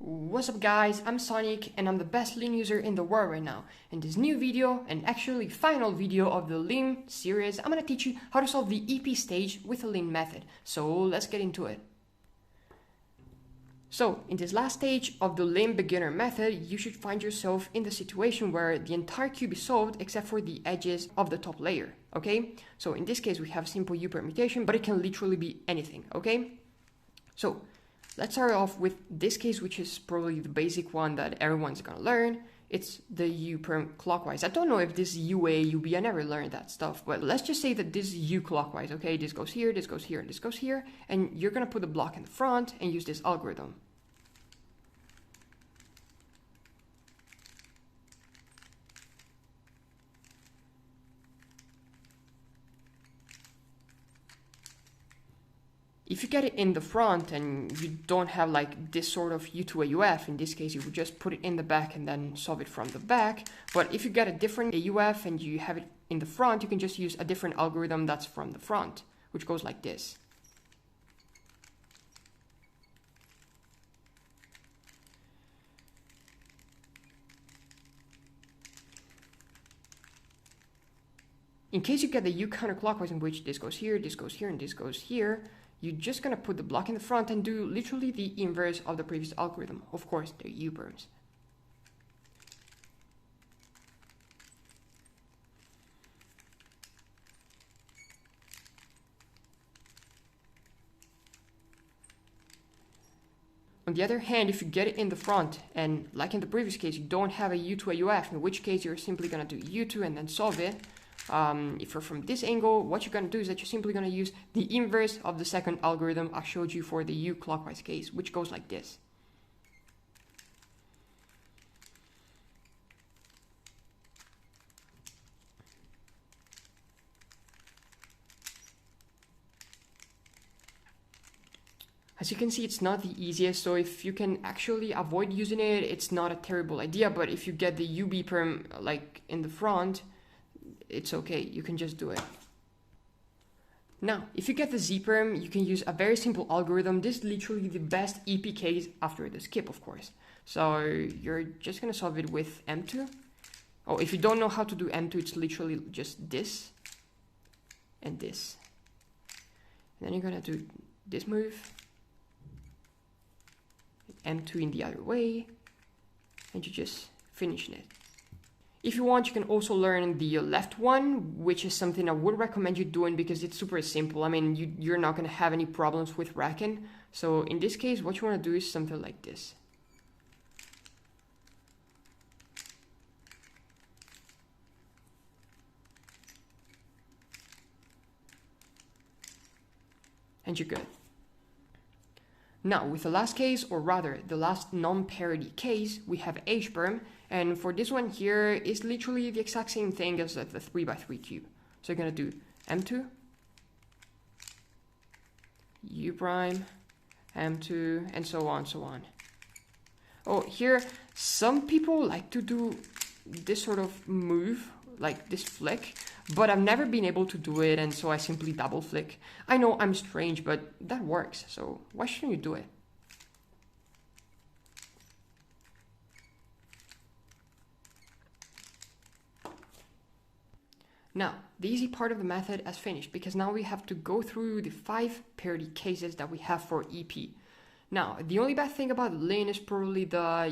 What's up guys, I'm Sonic and I'm the best lean user in the world right now. In this new video, and actually final video of the lean series, I'm gonna teach you how to solve the EP stage with a lean method. So let's get into it. So in this last stage of the lean beginner method, you should find yourself in the situation where the entire cube is solved except for the edges of the top layer, okay? So in this case we have a simple U permutation, but it can literally be anything, okay? So let's start off with this case, which is probably the basic one that everyone's gonna learn. It's the U perm clockwise. I don't know if this UA, UB, I never learned that stuff, but let's just say that this is U clockwise, okay? This goes here, this goes here, and this goes here, and you're gonna put the block in the front and use this algorithm. If you get it in the front and you don't have like this sort of U to AUF, in this case you would just put it in the back and then solve it from the back. But if you get a different AUF and you have it in the front, you can just use a different algorithm that's from the front, which goes like this. In case you get the U counterclockwise, in which this goes here, and this goes here, you're just gonna put the block in the front and do literally the inverse of the previous algorithm. Of course, the U-perms. On the other hand, if you get it in the front and like in the previous case, you don't have a U to AUF, in which case you're simply gonna do U2 and then solve it. If you're from this angle, what you're going to do is that you're simply going to use the inverse of the second algorithm I showed you for the U clockwise case, which goes like this. As you can see, it's not the easiest, so if you can actually avoid using it, it's not a terrible idea, but if you get the UB perm like in the front, it's okay, you can just do it. Now, if you get the Z-perm, you can use a very simple algorithm. This is literally the best EP case after the skip, of course. So you're just gonna solve it with M2. Oh, if you don't know how to do M2, it's literally just this and this. And then you're gonna do this move, M2 in the other way, and you're just finishing it. If you want, you can also learn the left one, which is something I would recommend you doing because it's super simple. I mean, you're not going to have any problems with racking. So in this case, what you want to do is something like this. And you're good. Now, with the last case, or rather the last non-parity case, we have H-perm, and for this one here, it's literally the exact same thing as the 3x3 cube. So you're gonna do M2, U prime, M2, and so on, so on. Oh, here, some people like to do this sort of move, like this flick, but I've never been able to do it, and so I simply double flick. I know I'm strange, but that works, so why shouldn't you do it? Now, the easy part of the method has finished because now we have to go through the 5 parity cases that we have for EP. Now, the only bad thing about lean is probably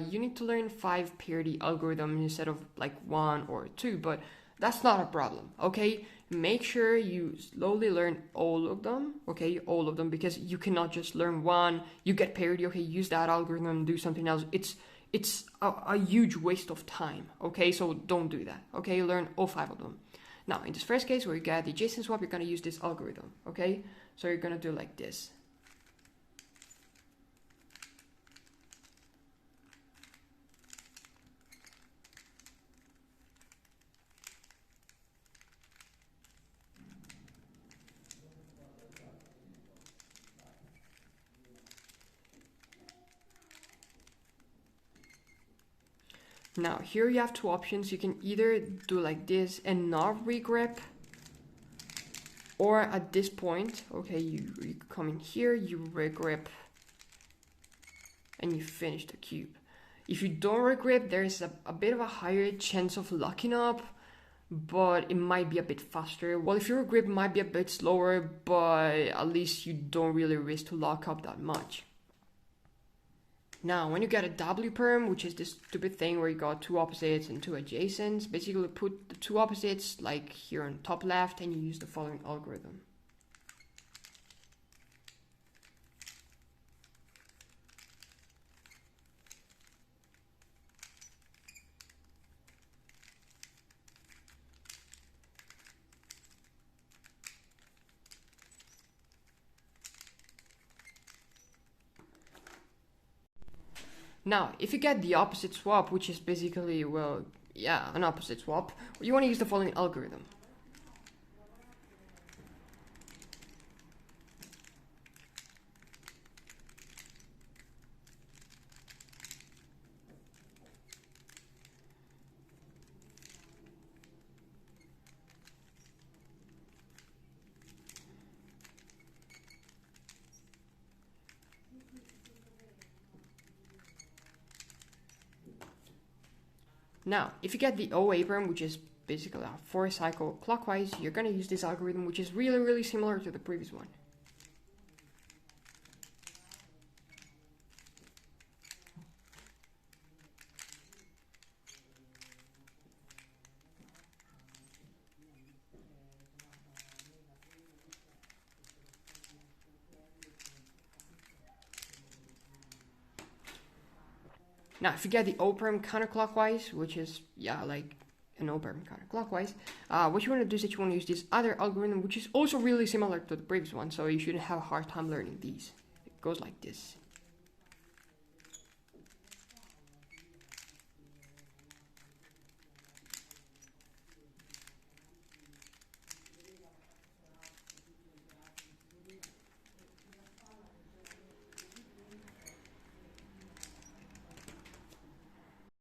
you need to learn 5 parity algorithms instead of like 1 or 2, but that's not a problem, okay? Make sure you slowly learn all of them, okay? All of them, because you cannot just learn one, you get parity, okay, use that algorithm, do something else. It's a huge waste of time, okay? So don't do that, okay? Learn all 5 of them. Now, in this first case where you get the adjacent swap, you're going to use this algorithm, okay? So you're going to do like this. Now, here you have 2 options. You can either do like this and not regrip, or at this point, okay, you come in here, you regrip, and you finish the cube. If you don't regrip, there's a bit of a higher chance of locking up, but it might be a bit faster. Well, if your grip might be a bit slower, but at least you don't really risk to lock up that much. Now, when you get a W perm, which is this stupid thing where you got two opposites and two adjacents, basically put the two opposites like here on top left and you use the following algorithm. Now, if you get the opposite swap, which is basically, well, yeah, an opposite swap, you want to use the following algorithm. Now, if you get the OA perm, which is basically a 4-cycle clockwise, you're going to use this algorithm, which is really similar to the previous one. Now, if you get the O-perm counterclockwise, which is, yeah, like an O-perm counterclockwise, what you want to do is that you want to use this other algorithm, which is also really similar to the previous one, so you shouldn't have a hard time learning these. It goes like this.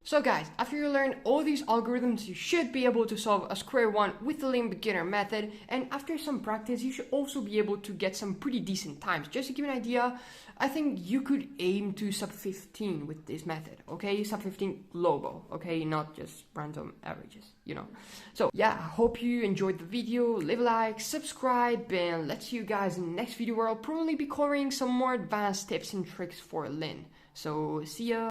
So guys, after you learn all these algorithms, you should be able to solve a square one with the lean beginner method, and after some practice, you should also be able to get some pretty decent times. Just to give you an idea, I think you could aim to sub 15 with this method, okay? Sub 15 global, okay? Not just random averages, you know? So yeah, I hope you enjoyed the video. Leave a like, subscribe, and let's see you guys in the next video where I'll probably be covering some more advanced tips and tricks for lean. So see ya!